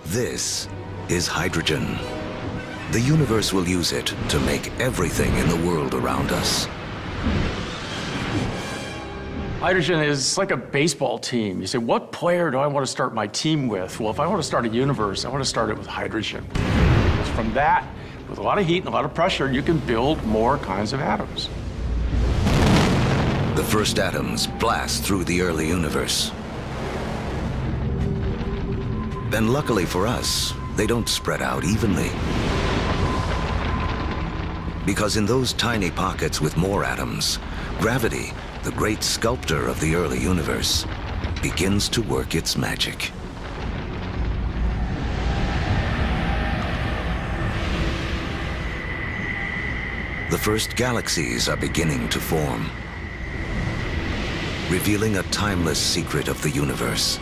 This is hydrogen. The universe will use it to make everything in the world around us. Hydrogen is like a baseball team. You say, what player do I want to start my team with? Well, if I want to start a universe, I want to start it with hydrogen. Because from that, with a lot of heat and a lot of pressure, you can build more kinds of atoms. The first atoms blast through the early universe. And luckily for us, they don't spread out evenly. Because in those tiny pockets with more atoms, gravity, the great sculptor of the early universe, begins to work its magic. The first galaxies are beginning to form, revealing a timeless secret of the universe.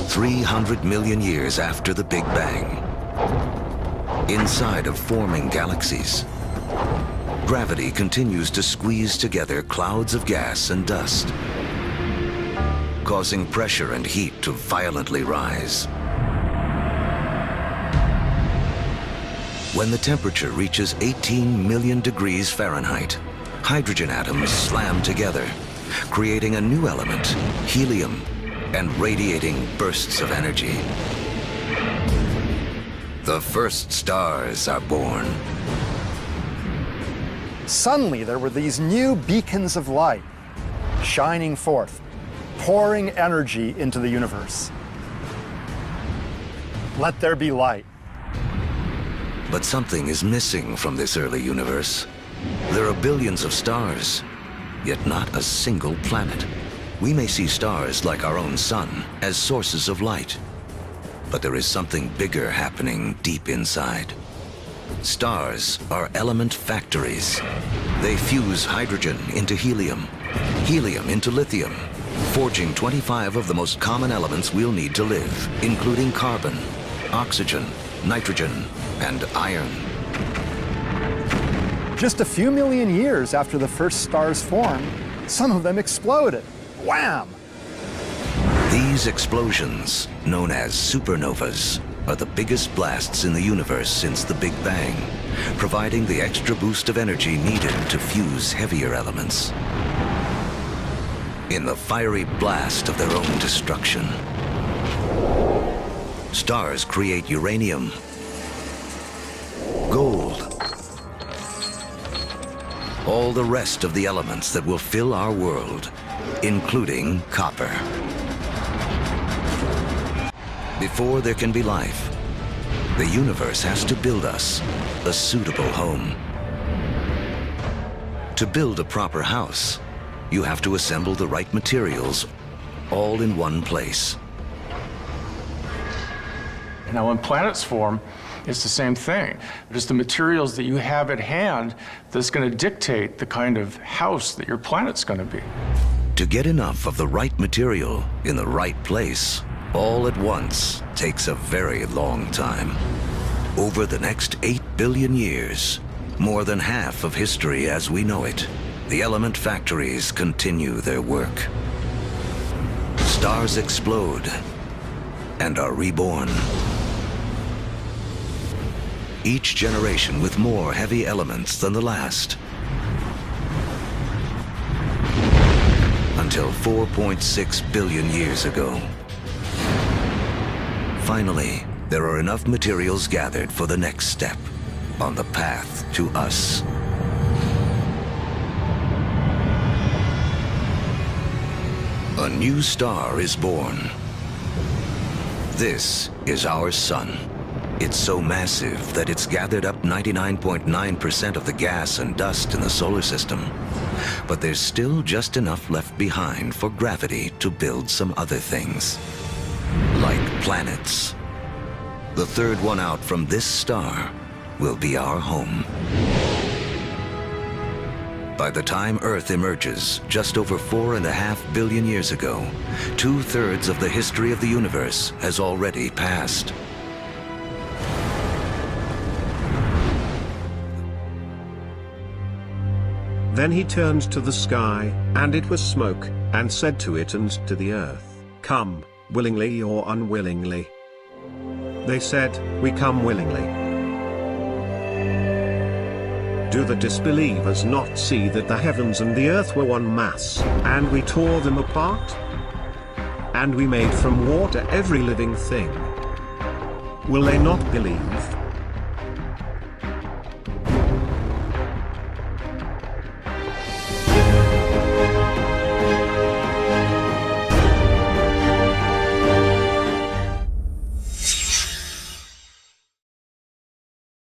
"300 million years after the Big Bang, inside of forming galaxies, gravity continues to squeeze together clouds of gas and dust, causing pressure and heat to violently rise. When the temperature reaches 18 million degrees Fahrenheit, hydrogen atoms slam together, creating a new element, helium, and radiating bursts of energy. The first stars are born. Suddenly, there were these new beacons of light, shining forth, pouring energy into the universe. Let there be light. But something is missing from this early universe. There are billions of stars, yet not a single planet. We may see stars like our own sun as sources of light, but there is something bigger happening deep inside. Stars are element factories. They fuse hydrogen into helium, helium into lithium, forging 25 of the most common elements we'll need to live, including carbon, oxygen, nitrogen, and iron. Just a few million years after the first stars formed, some of them exploded. Wham! These explosions, known as supernovas, are the biggest blasts in the universe since the Big Bang, providing the extra boost of energy needed to fuse heavier elements. In the fiery blast of their own destruction, stars create uranium, gold, all the rest of the elements that will fill our world, including copper. Before there can be life, the universe has to build us a suitable home. To build a proper house, you have to assemble the right materials all in one place. Now, when planets form, it's the same thing. It's the materials that you have at hand that's going to dictate the kind of house that your planet's going to be. To get enough of the right material in the right place all at once takes a very long time. Over the next 8 billion years, more than half of history as we know it, the element factories continue their work. Stars explode and are reborn. Each generation with more heavy elements than the last. Until 4.6 billion years ago. Finally, there are enough materials gathered for the next step on the path to us. A new star is born. This is our sun. It's so massive that it's gathered up 99.9% of the gas and dust in the solar system. But there's still just enough left behind for gravity to build some other things. Like planets. The third one out from this star will be our home. By the time Earth emerges, just over 4.5 billion years ago, 2/3 of the history of the universe has already passed. Then he turned to the sky, and it was smoke, and said to it and to the earth, "Come, willingly or unwillingly." They said, "We come willingly." Do the disbelievers not see that the heavens and the earth were one mass, and we tore them apart? And we made from water every living thing. Will they not believe?